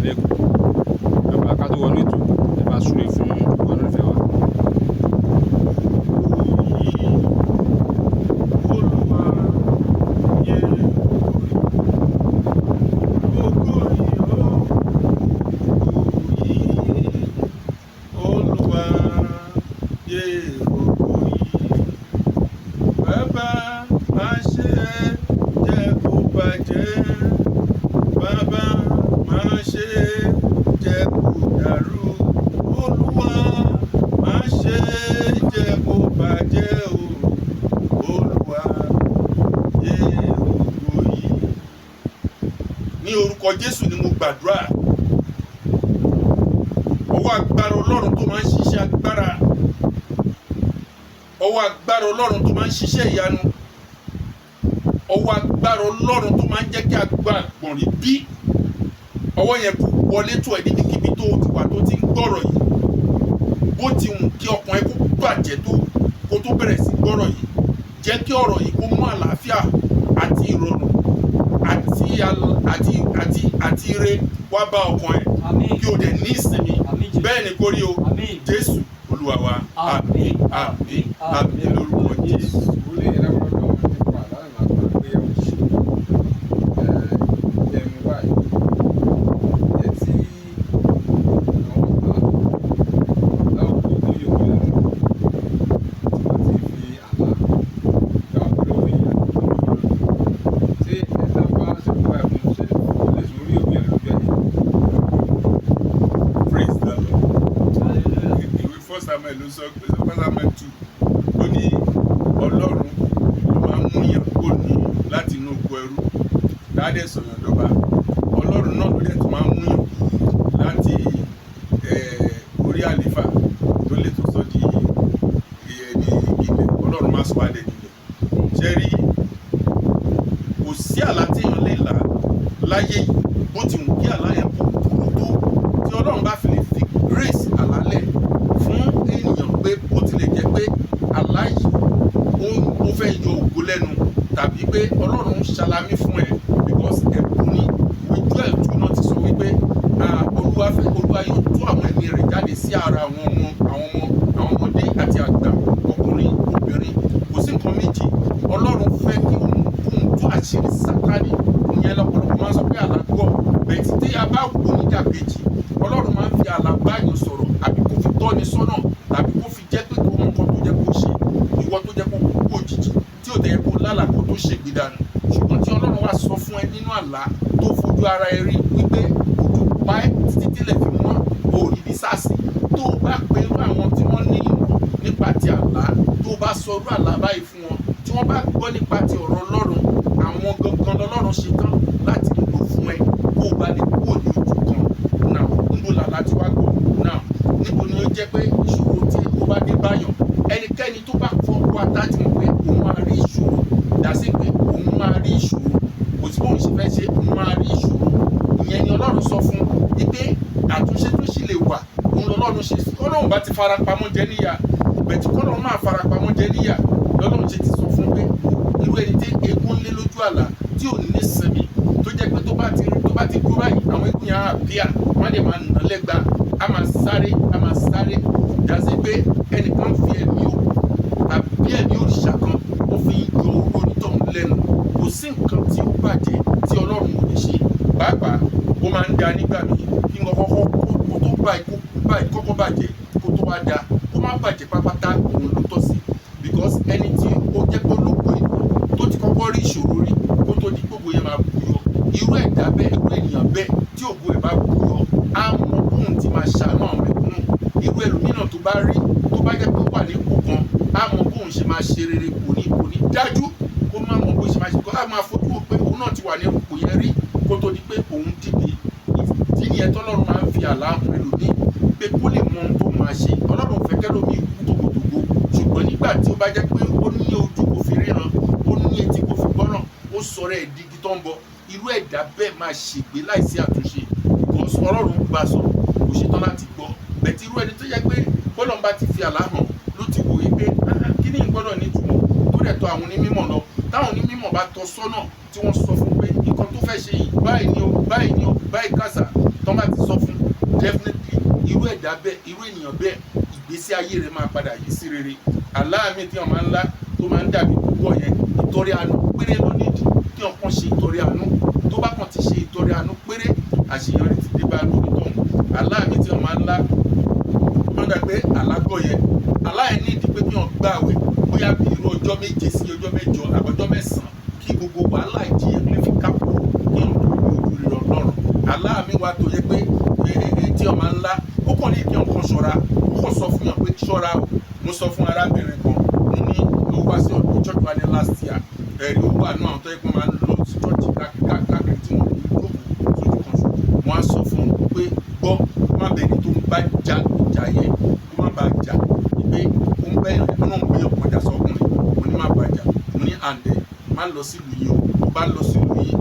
lẹ́kọ̀ọ́. Bàbá ká tó wọnú ètò ẹ bá súre fún ọ̀nà ìfẹ́ wa. Jésù ni mo gbàdúrà. Ọwọ́ agbára Ọlọ́run tó máa ń ṣiṣẹ́ agbára, ọwọ́ agbára Ọlọ́run tó máa ń ṣiṣẹ́ ìyanu, ọwọ́ agbára Ọlọ́run tó máa ń jẹ́ kí agbá àgbọ̀nrín bí, ọwọ́ yẹn kò wọlé tó ẹ níbikíbi tó ti wà tó ti ń gbọ́rọ̀ yìí. Bó ti wù kí ọkàn ẹ kó bàjẹ́ tó kó tó bẹ̀rẹ̀ sí gbọ́rọ̀ yìí, jẹ́ kí ọ̀rọ̀ yìí kó mú àlàáfíà àti ìrọ̀rùn àti ire wá bá ọkàn ẹ kí o dẹ̀ ní ìsinmi. Bẹ́ẹ̀ ni kó rí o. Jésù Olúwa wa. Àmín àmín àmín lórúkọ Jésù. Ọlọ́run náà ló dẹ̀ tó máa ń múyàn láti orí àléfà tó lè tó sọ di ẹni ilẹ̀. Ọlọ́run máa sọ adé nílẹ̀. Ṣé rí, kò sí àlá tí èèyàn lè là láyé yìí bó ti wù kí àlá yẹn kó burú tó, tí Ọlọ́run bá fi lè fi grace àlálẹ̀ fún ènìyàn pé ó ti lè jẹ́ pé àlá yìí ó fẹ́ yọ ògo lẹ́nu, tàbí pé Ọlọ́run ṣàlámí fún ẹ because ẹ̀bùn ni ojú ẹ̀ tún náà ti sọ wípé Olúwa yóò tú àwọn ẹ̀mí rẹ̀ jáde sí ara àwọn ọmọdé àti àgbà, ọkùnrin obìnrin. Kò sí nǹkan méjì, Ọlọ́run fẹ́ kí òun tú àṣírí Sátánì. Ìyẹn lọ́pọ̀lọpọ̀ máa ń sọ pé àlá gọ̀, bẹ̀tì tí a bá wò níjà kejì, Ọlọ́run máa ń fi àlá báyọ̀ sọ̀rọ̀ àbí kó fi tọ́ni sọ́nà tàbí kó fi jẹ́ pé kó mọ nǹkan tó jẹ́ kó ṣe. Ìwọ tó jẹ́ kó kú òjijì tí ò tẹ̀ kó lálàá kó tó ṣègbè dànù. Ṣùgbọ́n tí Ọlọ́run wá sọ fún ẹ nínú àlá tó fojú ara ẹ rí wípé òjò pa ẹ́ títí tílẹ̀ fi mọ́ òòrì ní sásì, tó o bá pe irú àwọn tí wọ́n ní ìmọ̀ nípa ti àlá, tó o bá sọ irú àlá báyìí fún wọn, tí wọ́n bá gbọ́ nípa ti ọ̀rọ̀ Ọlọ́run, àwọn gangan lọ́lọ́run ṣe tán láti lò fún ẹ kó o bá lè kúrò ní ojú kan. Náà níbo làlá tí wàá gbọ́? Náà níbo ni ó jẹ́ pé ìṣòro tí ó bá dé báyọ̀, ẹnikẹ́ni tó bá fọwọ́ àtàtì mọ̀ pé òun máa rí ìṣòro, dásí pé òun máa rí ìṣòro, kò sí bóun ṣe fẹ́ ṣe, òun máa rí ìṣòro. Ìyẹn ni Ọlọ́run sọ fún wípé àtúnṣe tó sì lè wà, òun lọ́lọ́run ṣe. Ọlọ́run bá ti farapamọ́ jẹ níyà, bẹ̀tí kọ́lọ́run máa farapamọ́ jẹ níyà, lọ́lọ́run ṣe ti sọ fún pé irú ẹni tí eégún lé lójú àlá tí ò ní sinmi, tó jẹ́ pé tó bá ti dúró báyìí, àwọn eégún yẹn á bíà, wọ́n lè máa nà lẹ́gba, á máa sáré, dásí pé ẹnìkan fi ẹ̀mí òkú tàbí ẹ̀mí òrìṣà kan ó fi ń yọ owó onítọ̀hún lẹ́nu. Kò sí nǹkan tí ó bàjẹ́ tí Ọlọ́run ò lè ṣe. Pàápàá ó máa ń da nígbà míì kí wọ́n kọ́kọ́ tó kọ́kọ́ bàjẹ́ kó tó wá da, kó má bàjẹ́ pápátá, òun ló tọ́ sí. Because ẹni tí ó jẹ́ pé olóògbé tó ti kọ́kọ́ rí ìṣòro rí kó tó di gbogbo yẹn máa buyọ, irú ẹ̀dá bẹ́ẹ̀, irú ènìyàn bẹ́ẹ̀ tí ògo ẹ̀ bá buyọ, á mọ bóun ti máa ṣàánú àwọn ẹ̀kúnnù. Irú ẹlòmíràn tó bá rí, tó bá jẹ́ pé ó wà ní ipò kan, á mọ bóun ṣe máa ṣe rere. Kò ní dájú kó má mọ bó ṣe máa ṣe, kó á máa fojú wò pé òun náà ti wà ní ipò yẹn rí kó tó di pé òun dìde. Ìdí nìyẹn tọ́lọ́run máa ń fi àlá hàn ẹlòmíì pé kó lè mọ ohun tó máa ṣe. Ọlọ́run fẹ́ kẹ́lòmíì kú tòkòtòkò, ṣùgbọ́n nígbà tí ó bá jẹ́ pé ó ní ojú kò fi ríran, ó ní etí kò fi gbọ́ràn, ó sọ̀rọ̀ ẹ̀ digi tó ń bọ̀, irú ẹ̀dá bẹ́ẹ̀ máa ṣègbé láìsí àtúnṣe. Because Ọlọ́run bá sọ̀rọ̀ kò ṣetán láti gbọ́. Bẹ̀tí irú ẹni tó jẹ́ pé bọ́lọ̀ bá ti fi àlá hàn ló ti wòye pé kí ni ìgbọ́dọ̀ ní ìtumọ̀ tó dẹ̀ tọ̀ àwọn onímọ̀ lọ. Táwọn onímọ̀ bá tọ́ sọ́nà tí wọ́n sọ fún pé nǹkan tó fẹ́ ṣe yìí báyìí ni o, báyìí kásà, tó bá ti definitely irú ẹ̀dá bẹ́ẹ̀ irú ènìyàn bẹ́ẹ̀ ìgbésí ayé rẹ̀ máa padà yí sí rere. Aláàmì tí wọ́n máa ń lá tó máa ń dàbí púpọ̀ yẹn ìtọrẹ àánú péré ló nídìí kí wọ́n kàn ṣe ìtọrẹ àánú. Tó bá kàn ti ṣe ìtọrẹ àánú péré àṣeyọrí ti dé bá lóòótọ́. Aláàmì tí wọ́n máa ń lá wọ́n dà pé alágọ̀ yẹn aláì nídìí pé kí wọ́n gbààwẹ̀ bóyá bí irú ọjọ́ 7 sí ọjọ́ 8 àbọ̀jọ́ 9 kí gbogbo wàhálà ìjìyàn lè fi kápò kí wọ́n tó ní ojú rere Ọlọ́run. Aláàmì wa tó yẹ pé tí wọ́n máa ń lá ó kàn ní kí wọ́n kàn ṣọ́ra ó kàn sọ fún yàn pé ṣọ́ra o. Mo sọ fún arábìnrin kan mo ní ó wá sí ọdún church wa ní last year ẹ̀rí ó wà náà tó yẹ pé máa ń lọ sí church káàkiri tí wọ́n ní jókòó sójú kan ṣo. Wọ́n á sọ fún un pé gbọ́ má bẹ̀rẹ̀ tó ń bá ja ìjà yẹn kó má bàa jà pé ó ń bẹ̀yàn ó náà ń gbéyàn kọjá sọ́kùnrin mo ní má bàa jà mo ní àǹdẹ̀ má lọ sílùú yìí o tó bá lọ sílùú yìí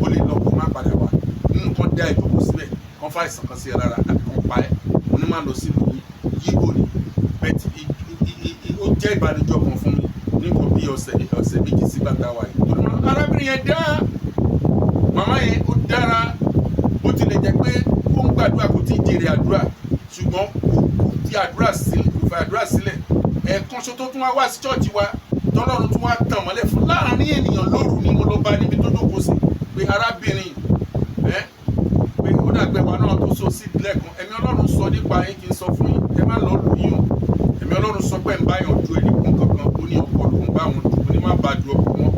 ó lè lọ kó má padà wá nínú kan dá ìjókòó síbẹ̀ kan fà ìsàn kan sí ẹ lára àti kan pa ẹ́ mo ní má lọ sílùú yìí yíbo ni bẹ́ẹ̀ ó jẹ́ ìbànújẹ́ kan fún mi nígbà bí ọ̀sẹ̀ 2 sí bàtà wa yìí. Arábìnrin yẹn dá màmá yẹn ó dára bó tilẹ̀ jẹ́ pé ó ń gbàdúrà kò tí ì jèrè àdúrà ṣùgbọ́n kò fi àdúrà sílẹ̀ ẹ̀ẹ̀kan ṣo tó tún wá sí chọ́ọ̀chì wa tọ́lọ́run tún wá tàn mọ́lẹ̀ fún láàrin ènìyàn lóru ni mo lọ bá níbi tó jókòó sí pé arábìnrin pé ó dàgbẹ́ wa náà tó so sí lẹ́ẹ̀kan ẹ̀mí Ọlọ́run sọ nípa yín kí n sọ fún yín ẹ má lọ lù yín o ẹ̀mí Ọlọ́run sọ pé ń bá yàn du ẹnìkan kankan ó ní ọkọ ló ń bá wọn dù ó ní má bàa du ọkọ wọn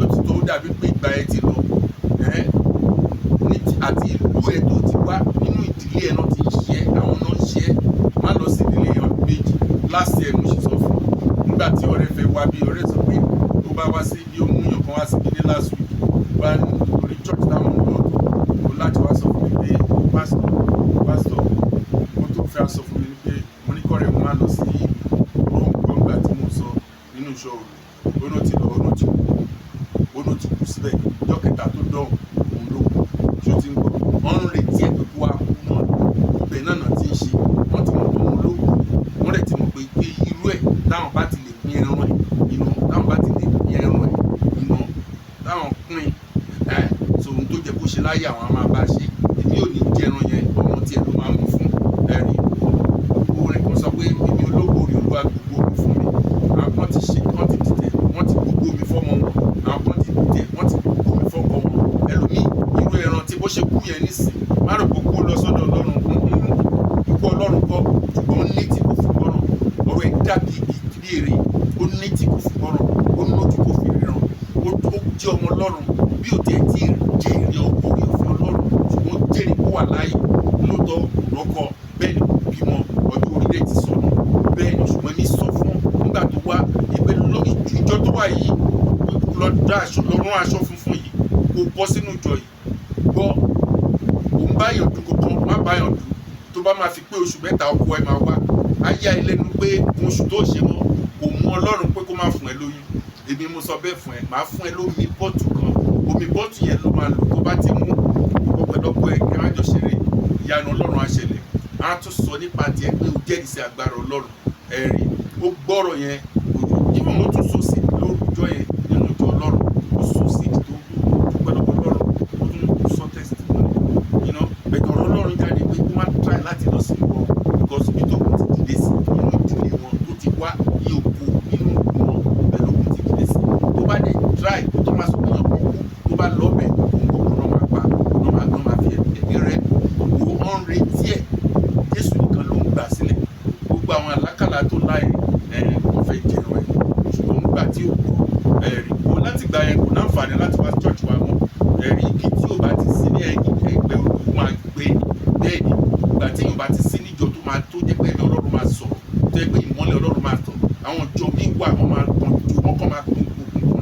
lótìtọ́ ó dàbí pé ìgbà ẹ ti lọ àti ìlú ẹ tó ti wá nínú ìdílé ẹ náà ti ń ṣe àwọn náà ń ṣe má lọ sí ìdílé ẹ ọdún méjì láti ẹ mo ṣe sọ fún nígbà tí ọ̀rẹ́ fẹ́ wá bí ọ̀rẹ́ sọ pé tó bá wá sí bí ó mú yàn kan wá sí ilé last week wá lórí church táwọn ń lọ tó láti wá sọ fún mi pé pásítọ̀ mo tó fẹ́ sọ fún mi pé mo ní kọ́rẹ́ mo máa lọ sí gbọ́ngbà tí mo sọ nínú ìṣòro ọ̀nà ti lọ ọ̀nà ti kú síbẹ̀ ọjọ́ kẹta tó dán òun ló kù tí ó ti ń gbọ́ wọ́n ń retí ẹ̀ pé kó wá kú náà ibẹ̀ náà ti ń ṣe wọ́n ti mọ̀ pé òun ló kù wọ́n rẹ̀ ti mọ̀ pé irú ẹ̀ táwọn bá ti lè pín ẹran ẹ̀ iná táwọn bá ti lè pín ẹran ẹ̀ iná táwọn pín so ohun tó jẹ́ kó ṣe láyé àwọn máa bá ṣe èmi ò ní jẹran yẹn ọmọ tiẹ̀ ló máa mú fún ẹ̀rí orin kan sọ pé èmi ológo rí olúwa gbogbo omi fún mi àwọn kan ti ṣe wọ́n ti dìtẹ̀ wọ́n ti gbogbo omi fọ́mọ wọn àwọn kan ti dìtẹ̀ wọ́n ti gbogbo omi fọ́kọ wọn ẹlòmíì irú ẹran tí bó ṣe kú yẹn nísìn má rò pé kó lọ sọ́dọ̀ Ọlọ́run ikú Ọlọ́run kọ́ ṣùgbọ́n ó ní tí kò fún gbọ́ràn ọ̀rọ̀ ẹ̀ dàbí ibi èrè ó ní tí kò fún gbọ́ràn ó lójú kò fi ríran ó jẹ́ ọmọ Ọlọ́run bí ò tiẹ̀ tí jèrè orí òfin Ọlọ́run ṣùgbọ́n jèrè kó wà láàyè lóòótọ́ rọ́kọ bẹ́ẹ̀ ni kò bímọ ọjọ́ orílẹ̀ ti sọnù bẹ́ẹ̀ ni ṣùgbọ́n ní sọ fún nígbà tó wá ìpè ìjọ tó wà yìí lọ́rùn aṣọ funfun yìí kò bọ́ sínú ìjọ yìí gbọ́ òun báyọ̀ dùn kankan má báyọ̀ dùn tó bá máa fi pé oṣù 3 ọkọ ẹ máa wá ayé ẹlẹ́nu pé oṣù tó ṣe mọ́ kò mú Ọlọ́run pé kó má fún ẹ lóyún èmi mo sọ bẹ́ẹ̀ fún ẹ máa fún ẹ lómi bọ́ọ̀tù kan omi bọ́ọ̀tù yẹn ló máa lò tó bá ti mú ọ̀pọ̀lọpọ̀ ẹ kẹ́ má jọ ṣeré ìyanu Ọlọ́run á ṣẹlẹ̀ á tún sọ nípa tiẹ̀ pé o jẹ́rìí sí agbára Ọlọ́run ẹ̀rí ó gbọ́rọ̀ yẹn ìmọ̀ mo tún so sí lórúkọ yẹn nínú ìjọ Ọlọ́run ó so sí tó dúpẹ́ lọ́wọ́ Ọlọ́run ó tún sọ testimony bẹ̀tẹ̀ ọ̀rọ̀ Ọlọ́run jáde pé kó má try láti lọ sí wọn because ibi tó kù ti dìde sí nínú ìdílé wọn tó ti wá ní òkú nínú ìlú wọn pẹ̀lú òkú ti dìde sí tó bá dẹ̀ try tó máa sọ pé yàn kọ́ kú tó bá lọ bẹ̀ òun náà máa pa náà máa fi ẹ̀mí rẹ̀ wo ọ̀n retí ẹ̀ Jésù nìkan ló ń gbà sílẹ̀ gbogbo àwọn àlákàlà tó láì wọ́n fẹ́ jẹun ẹ̀ ṣùgbọ́n nígbà tí ó kọ̀ ẹ̀rí kò láti gbà yẹn kò náǹfààní láti wá church wa mọ́ ẹ̀rí ibi tí ò bá ti sí ní ẹgbẹ́ olùkú máa gbé bẹ́ẹ̀ni ìgbà tí ò bá ti sí níjọ tó máa tó jẹ́ pé ẹ̀mí Ọlọ́run máa sọ̀rọ̀ tó jẹ́ pé ìmọ́lẹ̀ Ọlọ́run máa tàn àwọn ìjọ míì wà wọ́n máa tàn ju wọ́n kàn máa kún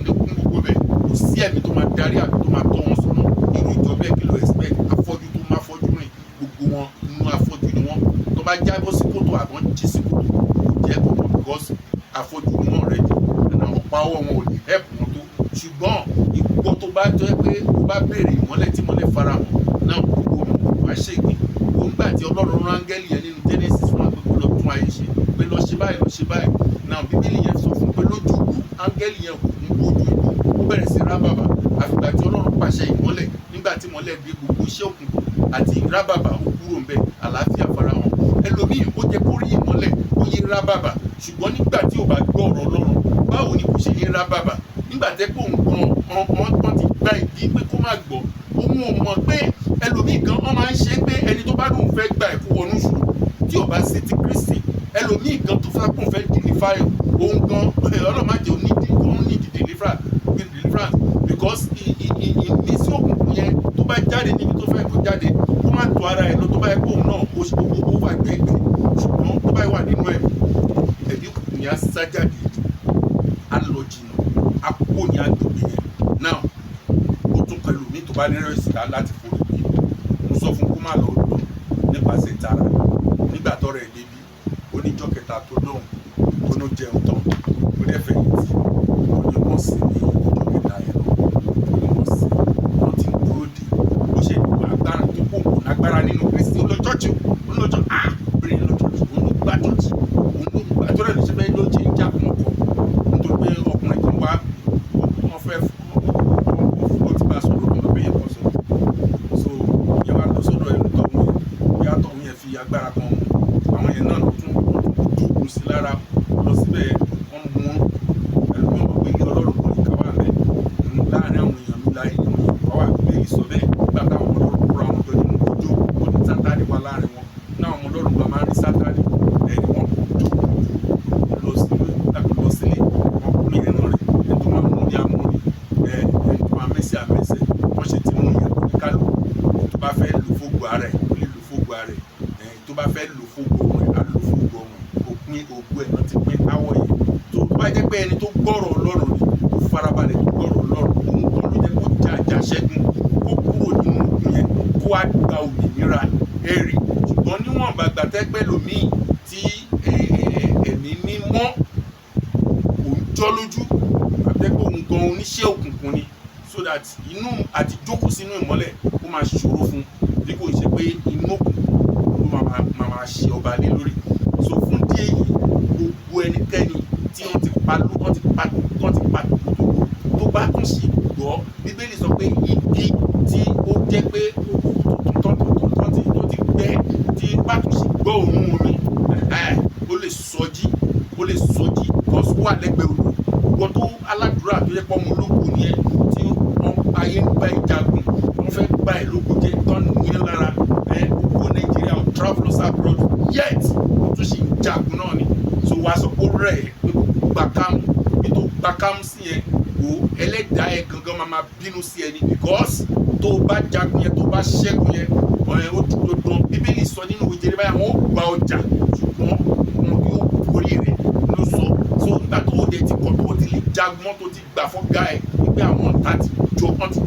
gbogbo bẹ́ẹ̀ kò sí ẹ̀mí tó máa darí àbí tó máa tọ́ wọn sọ́nà irú ìjọ bẹ́ẹ̀ kí ló expect afọ́jú tó máa fọ́jú rìn gbogbo wọn inú afọ́jú ni wọ́n tó bá jábọ́ sí kòtò àbọ̀ jí sí kòtò kò jẹ́ kòtò because afọ́jú ni wọ́n rẹ̀ jù ẹ̀nà ọ̀pá ọwọ́ wọn ò ní help wọn tó ṣùgbọ́n ipò tó bá jẹ́ pé ó bá béèrè ìmọ́lẹ̀ tí mọ́lẹ̀ fara hàn náà gbogbo wọn wá ṣègbè ó ń gbà tí Ọlọ́run rán áńgẹ́lì yẹn nínú Genesis fún àgbẹ̀kọ́ lọ tún ayé ṣe pé lọ ṣe báyìí náà Bíbélì yẹn sọ fún pé lójú áńgẹ́lì yẹn kò ń gbójú ìlú ó bẹ̀rẹ̀ sí rábàbà àfìgbà tí Ọlọ́run pàṣẹ ìmọ́lẹ̀ nígbà tí mọ́lẹ̀ gbé gbogbo iṣẹ́ òkùnkùn àti rábàbà ó kúrò ń bẹ̀ àlàáfíà farahàn. Ẹlòmíì ó jẹ́ kó rí ìmọ́lẹ̀ ó yé rá bàbà, ṣùgbọ́n nígbà tí ò bá gbọ́ ọ̀rọ̀ Ọlọ́run báwo ni kò ṣe yé rá bàbà? Nígbà tẹ́ pé òun gan ti gba ìdí pé kó má gbọ́, òun ò mọ̀ pé ẹlòmíì gan wọ́n máa ń ṣe pé ẹni tó bá lóun fẹ́ gba ẹ̀kú wọnú ṣùgbọ́n tí ò bá sí ti Kristi, ẹlòmíì gan tó fẹ́ kún fẹ́ deliver òun gan ọlọ́màjẹ onídìí deliverance because ìmísí òkùnkùn yẹn tó bá jáde níbi tó fẹ́ kó jáde kó má tó ara ẹ̀ lọ tó bá yẹ kóun náà ó wà gbẹ̀gbẹ̀, ṣùgbọ́n tó bá wà nínú ẹ̀mí òkùnkùn yẹn á sá jáde á lọ jìnnà á kó ní agbègbè yẹn. Now ó tún pẹ̀lú mi tó bá ní rẹ̀sì láti forí pé mo sọ fún kó má lọ lọ nípasẹ̀ tara nígbà tọrọ ẹ̀ débi oníjọ́ kẹta tó lóhùn tó ló jẹun tán ó dẹ̀ fẹ̀yìntì ó ní wọ́n sì ní ìjọ kẹta yẹn lọ ó ní wọ́n sì wọ́n ti ń dúró dé ó ṣe agbára tó kó òun agbára nínú Kristi ó lọ chọ́ọ̀chì ó lọ chọ́ọ̀chì bẹ́ẹ̀ ni lọ chọ́ọ̀chì ó ló gbá chọ́ọ̀chì tó rẹ̀ ló ṣe bẹ́ẹ̀ ló ṣe ń jà fún ọkọ̀ nítorí pé ọkùnrin kan wá wọ́n fẹ́ ó ti bá a sọ̀rọ̀ lọ́wọ́ bẹ́ẹ̀ yẹn kọ́ so yẹn wá lọ sọ́dọ̀ ẹ̀rù tọ̀hún yẹn yá tọ̀hún yẹn fi agbára kan àwọn yẹn náà ló tún jókòó sí lára lọ síbẹ̀ wọ́n mú ẹlòmíràn wọ́n pé ilé Ọlọ́run kò ní ká wà bẹ́ẹ̀ láàrin àwọn èèyàn mi láyé èèyàn wọ́n wà pé ìsọ bẹ́ẹ̀ nígbà táwọn ọmọ Ọlọ́run kúrò àwọn ọjọ́ nínú ojú ó ní Sátánì wà láàrin wọn náà ọmọ Ọlọ́run gbà máa ń rí Sátánì ẹni wọ́n jókòó lọ sílé wọ́n kún yẹn náà rẹ̀ ẹni tó máa mú ní amúrí ẹni tó máa mẹ́sẹ̀ àmẹ́sẹ̀ wọ́n ṣe ti mú yẹn kò ní kálù tó bá fẹ́ lò fógbó ara ẹ̀ ó lè lò fógbó ara ẹ̀ tó bá fẹ́ lò fógbó ọmọ ẹ̀ á lò fógbó ọmọ òpin ògbó ẹ̀ náà ti pín áwọ̀ yẹn tó bá jẹ́ pé ẹni tó gbọ́rọ̀ Ọlọ́run ni tó farabalẹ̀ tó gbọ́rọ̀ Ọlọ́run òun kan ló jẹ́ kó jà ṣẹ́gun kó kúrò nínú òkun yẹn kó wá gba òmìnira ẹ̀rí ṣùgbọ́n níwọ̀n bàgbà tẹ́gbẹ́ lòmíì tí ẹ̀mí mímọ́ òun jọ́ lójú àtẹ́gbẹ́ òun gan oníṣẹ́ òkùnkùn ni so that inú àti jókòó sínú ìmọ́lẹ̀ ó máa ṣòro fún bí kò ṣe pé inú òkùnkùn ló máa ṣe ọba lé lórí so fún díẹ̀ yìí gbogbo ẹnikẹ́ni tí wọ́n ti pa tó bá tún sì gbọ́ Bíbélì sọ pé igi tí ó jẹ́ pé tó ti gbẹ́ tí bá tún sì gbọ́ òun omi ó lè sọjí kọ́ sọ wà lẹ́gbẹ̀ẹ́ odò wọ́n tó aládùúrà tó yẹ pọ́ ọmọ ológun ni ẹ tí wọ́n ayé ń bá ìjagun wọ́n fẹ́ gba ẹ̀ lóko jẹ́ tán ní lára gbogbo Nàìjíríà ò travelers abroad yet ó tún sì ń jagun náà ni so wàá sọ pé ó rẹ̀ ẹ́ pé kò gbà kámú sí yẹn wò ẹlẹ́dàá ẹ̀ gangan máa bínú sí ẹni because tó bá jagun yẹn tó bá ṣẹ́gun yẹn ó dandan Bíbélì sọ nínú ìwé Jeremáyà wọn ó gba ọjà ṣùgbọ́n wọn yóò borí rẹ̀ ló sọ so nígbà tó o dẹ̀ ti kọ́ tó o ti lè jagun tó ti gbà fọ́gá ẹ̀ wípé àwọn ọ̀tá ti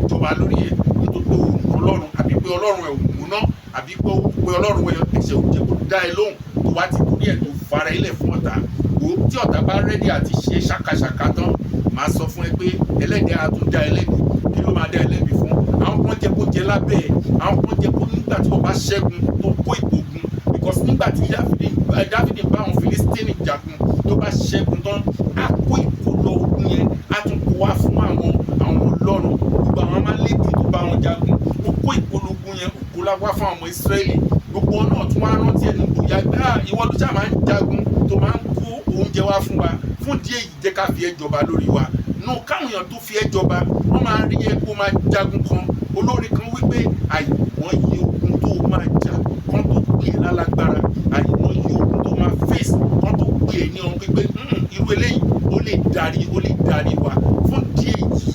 jọba lórí ẹ̀ nítorí pé òun Ọlọ́run àbí pé Ọlọ́run ẹ̀ òun múná àbí pé Ọlọ́run ẹ̀ ẹ̀ṣẹ̀ òun jẹ́ kó dá ẹ lóhùn tó wá ti torí ẹ̀ tó fara ilẹ̀ fún ọ̀tá tí ọ̀tá bá rẹ́dí àti ṣe ṣàkàṣàkà tán máa sọ fún ẹ pé ẹlẹ́dẹ̀ á tún dá ẹlẹ́bi kí ló máa dá ẹlẹ́bi fún àwọn kan jẹ́ kó jẹ lábẹ́ ẹ̀ àwọn kan jẹ́ kó nígbà tí wọ́n bá ṣẹ́gun tó kó ìgbógun because nígbà tí Dáfídì bá àwọn Fílístínì jagun tó bá ṣẹ́gun tán á kó ìkólọ ogun yẹn á tún kó wá fún àwọn Ọlọ́run gbogbo àwọn Amálẹ́kì tó bá wọn jagun ó kó ìkólọ ogun yẹn kó wá fún àwọn Ísírẹ́lì gbogbo náà tún wá rántí ẹni bóyá ìwọ ló ṣáà máa ń jagun tó máa ń kó oúnjẹ wá fún wa fún díẹ̀ yìí jẹ́ ká fi ẹ́ jọba lórí wa káwọn èèyàn tó fi ẹ́ jọba wọ́n máa rí ẹ kó máa jagun kan olórin kan wípé àìmọ̀ iye ogun tó máa jà kan tó pè é lálágbára àìmọ̀ iye ogun tó máa fèsì kan tó pè é ní ọ̀hún pípé irú eléyìí ó lè darí wa fún díẹ̀ yìí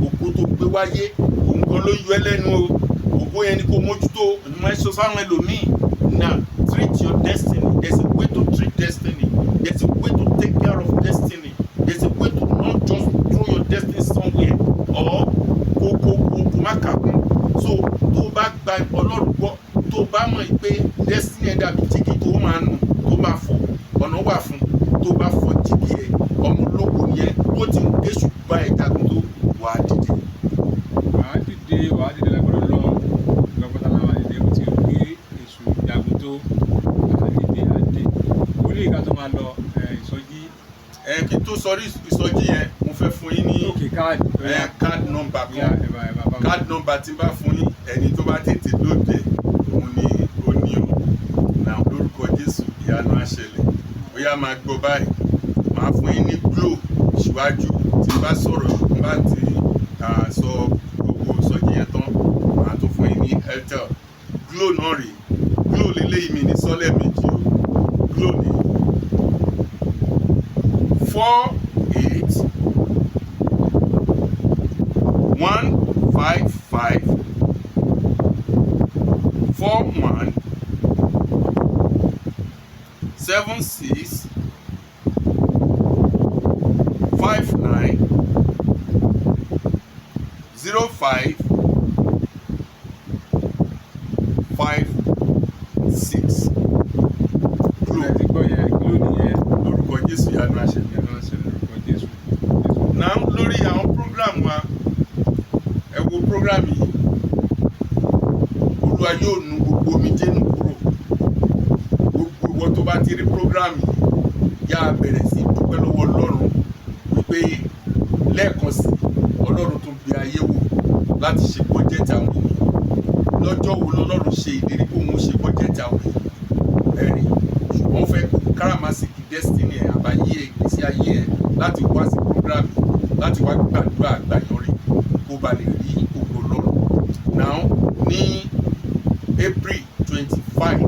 ògo tó gbé wáyé òun gan ló yọ ẹ́ lẹ́nu o ògo yẹn ni kò mójútó ìmọ̀ ẹ̀ sọ fáwọn ẹlòmíì now treat your destiny there's a way to treat destiny there's a way to take care of destiny there's a way to not just throw your destiny somewhere or kò má kàkún so tó bá gba Ọlọ́run gbọ́ tó bá mọ̀ pé destiny ẹ̀ dàbí jígí tó máa nù tó máa fọ́ ọ̀nà wà fún tó bá fọ́ jígí ẹ̀ ọmọ ológun yẹn ó ti ń kéṣù bá ẹ̀ jagun tó wàá dìde lágbọ́dọ̀ lọ lọ́gbọ́dọ̀ náà wà nílé ó ti gbé èṣù jagun tó àdé orí ìka tó máa lọ ìsọjí. Kí tó sọrí ìsọjí yẹn mo fẹ́ fún yín ní card number kan card number tí n bá fún yín ẹni tó bá tètè lóde òun ni ó ní o bóyá máa gbọ́ báyìí máa fún yín ní Glo síwájú tí n bá sọ̀rọ̀ n bá ti sọ gbogbo sọjí yẹn tán máa tún fún yín ní Airtel. Glo náà rèé, Glo lélẹ́yìí mi ní sọ́lẹ̀ méjì o. Glo ní 48 155 41 76 59 05 56. Glo ti gbọ́ yẹn, Glo nìyẹn. Lórúkọ Jésù yanu àṣẹ. Ìyẹn náà ṣe lórúkọ Jésù. Náà lórí àwọn program wa ẹ wo program yìí Olúwa yóò nu gbogbo omijé nù kúrò. Gbogbo ìwọ tó bá ti rí program yìí yá bẹ̀rẹ̀ sí dúpẹ́ lọ́wọ́ Ọlọ́run wípé lẹ́ẹ̀kan sí Ọlọ́run tó gbé ayé wò láti ṣe bọ́jẹ́tì àwọn ènìyàn. Lọ́jọ́ wo lọ́lọ́run ṣe ìlérí pé òun ṣe bọ́jẹ́tì àwọn ènìyàn ẹ̀rìn ṣùgbọ́n ó fẹ́ káràmásìkì destiny ẹ̀ àbáyé ìgbésí ayé ẹ̀ láti wá sí program láti wá gbàdúrà àgbáyọrí kó ba lè rí ògo Ọlọ́run. Now ní April 25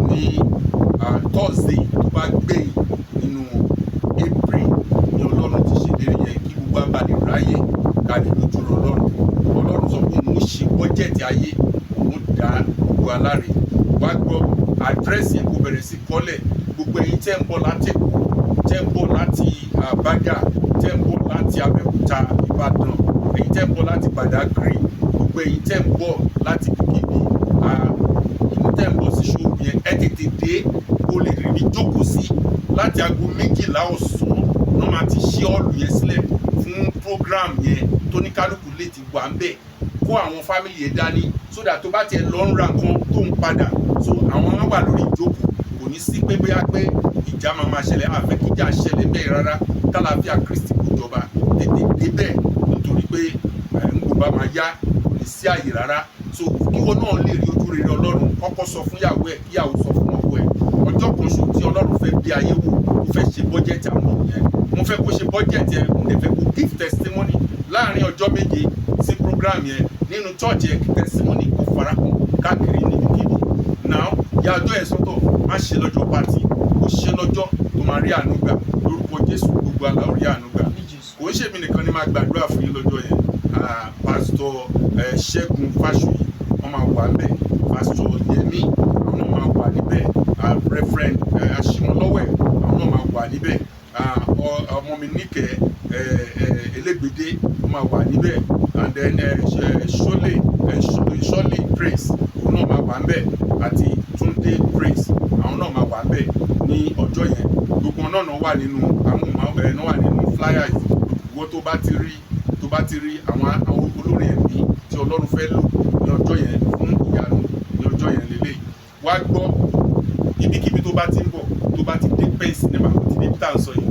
ní Thursday tó bá gbẹ̀yìn nínú April ní Ọlọ́run ti ṣèlérí yẹn kí gbogbo abalẹ̀ ráyè ká lè lójú Ọlọ́run. Ọlọ́run sọ pé òun ṣe bọ́jẹ̀tì ayé òun dá gbogbo aláre. Wá gbọ́ àdírẹ́sì yẹn kó bẹ̀rẹ̀ sí kọ́lẹ̀. Gbogbo ẹ̀yin tẹ́ ń bọ̀ láti Èkó, tẹ́ ń bọ̀ láti Bàgà, tẹ́ ń bọ̀ láti Abẹ́òkúta, Ìbàdàn, ẹ̀yin tẹ́ ń bọ̀ láti Badagry, gbogbo ẹ̀yin tẹ́ ń bọ̀ láti Kìkìbí, ìlú tẹ́ ń bọ̀ sí ṣòwò yẹn ẹ tètè dé kó lè rí ní jókòó sí. Láti aago 12 ọ̀sán náà máa ti ṣí ọ̀lù yẹn sílẹ̀ fún program yẹn tó ní kálukú lè ti wà ń bẹ̀ kó àwọn fámìlì yẹn dání sódà tó bá tiẹ̀ lọ ń ra nǹkan tó ń padà so àwọn máa wà lórí ìjókòó. Kò ní sí pé bóyá pé ìjà máa ṣẹlẹ̀ àfẹ́ kíjà ṣẹlẹ̀ bẹ́ẹ̀ rárá. Kálàáfíà Kristi kò jọba tètè débẹ̀ nítorí pé ń gbogbo máa yá kò ní sí àyè rárá. So kíwọ náà lè rí ojú rere Ọlọ́run kọ́kọ́ sọ fún ìyàwó ẹ̀ kíyàwó sọ fún ọkọ ẹ̀. Ọjọ́ kan ṣo tí Ọlọ́run fẹ́ bí ayé wò ó fẹ́ ṣe bọ́jẹ̀tì àwọn ènìyàn. Mo fẹ́ kó ṣe bọ́jẹ̀tì ẹ̀ mo lè fẹ́ kó give testimony láàrin ọjọ́ méje sí program yẹn nínú church yẹn kí testimony kó farahàn káàkiri níbikíbi. Now ya ọjọ́ ẹ̀ sọ́tọ̀ má ṣe lọ́jọ́ pàtì kó ṣe lọ́jọ́ tó máa rí àánú gbà lórúkọ Jésù. Gbogbo aláwọ̀ rí àánú gbà. Kò ń ṣèmi nìkan ni máa gbàdúrà fún yín lọ́jọ́ yẹn. Pásítọ̀ Ṣẹ́gun Fáṣùyì wọ́n máa wà níbẹ̀. Pásítọ̀ Yẹmí àwọn náà máa wà níbẹ̀. Reverend Aṣímọlọ́wẹ̀ àwọn náà máa wà níbẹ̀. Ọmọ mi níkẹ́ Elégbèdé wọ́n máa wà níbẹ̀. And then Ṣọ́lé Praise òun náà máa wà níbẹ̀ àti Túndé Praise àwọn náà máa wà níbẹ̀ ní ọjọ́ yẹn. Gbogbo wọn náà wà nínú àwọn náà wà nínú flyers. Ìwọ tó bá ti rí àwọn olórin ẹ̀mí tí Ọlọ́run fẹ́ lò ní ọjọ́ yẹn fún ìyanu ní ọjọ́ yẹn lélẹ̀. Wá gbọ́ ibikíbi tó bá ti ń bọ̀ tó bá ti dé Pen Cinema ti dé tá à ń sọ yìí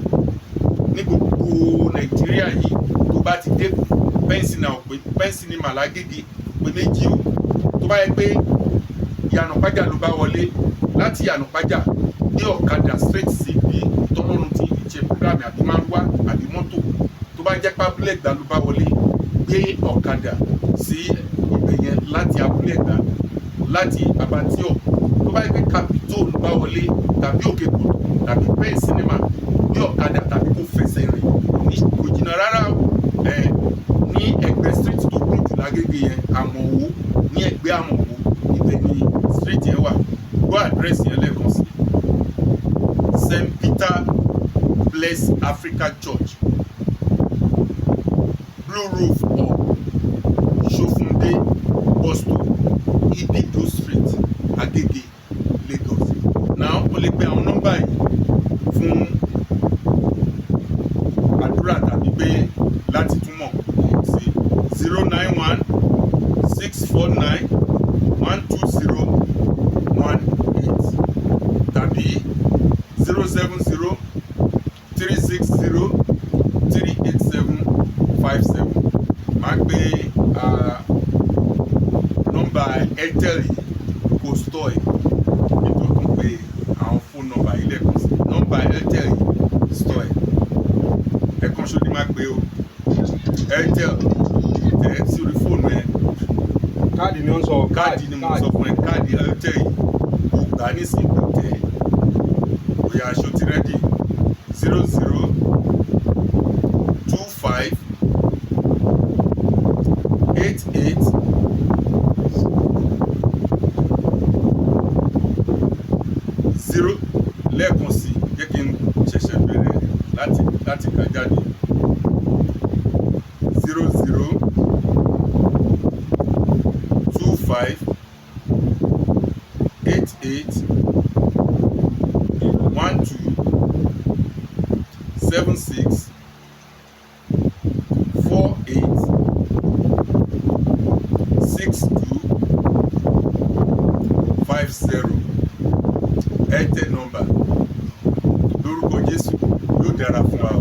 ní gbogbo Nàìjíríà yìí tó bá ti dé Pen Cinema lágége pé méjì o. Tó bá yẹ pé ìyànà pàjá ló bá wọlé láti ìyànà pàjá ní ọ̀kadà straight sí ibi tọ́lọ́run ti ṣe program àbí márúwá àbí mọ́tò. Tó bá jẹ́ pé Abúlé Ẹ̀gbá ló bá wọlé gbé ọ̀kadà sí ibẹ̀ yẹn láti Abúlé Ẹ̀gbá láti Abattoir. Tó bá yẹ pé Capitol ló bá wọlé tàbí Òkèkòtò tàbí Pen Cinema gbé ọ̀kadà tàbí kó fẹsẹ̀ rìn kò jìnnà rárá ní ẹgbẹ́ street tó kún jù lágége yẹn Àmọ̀wó ní ẹgbẹ́ Àmọ̀wó ibẹ̀ ni street yẹn wà. Gbọ́ àdírẹ́sì yẹn lẹ́ẹ̀kan sí St. Peter Bless Africa Church Blue Roof Hall Sofunde bus stop Ibido Street Agege Lagos. Now o lè pe àwọn nọ́mbà yìí fún àdúrà tàbí pé láti túmọ̀ sí 091 649 12018 tàbí 070 360 38757. Máa gbé nọ́mbà Airtel yìí kó store ẹ̀ nítorí tó pé àwọn phone number yìí lẹ́ẹ̀kan sí nọ́mbà Airtel yìí store ẹ̀ ẹ̀kan ṣo ni máa gbé o Airtel tẹ̀ ẹ́ sí orí fóònù ẹ̀ káàdì ni ó ń sọ káàdì ni mo sọ fún ẹ káàdì Airtel yìí kò gbà nísìnyí kò tẹ̀ bóyá aṣọ ti rẹ́dì 002588 lẹ́ẹ̀kan sí jẹ́ kí n ṣẹ̀ṣẹ̀ bẹ̀rẹ̀ láti kà jáde 0025881276248650 Airtel number lórúkọ Jésù yóò dára fún wa o.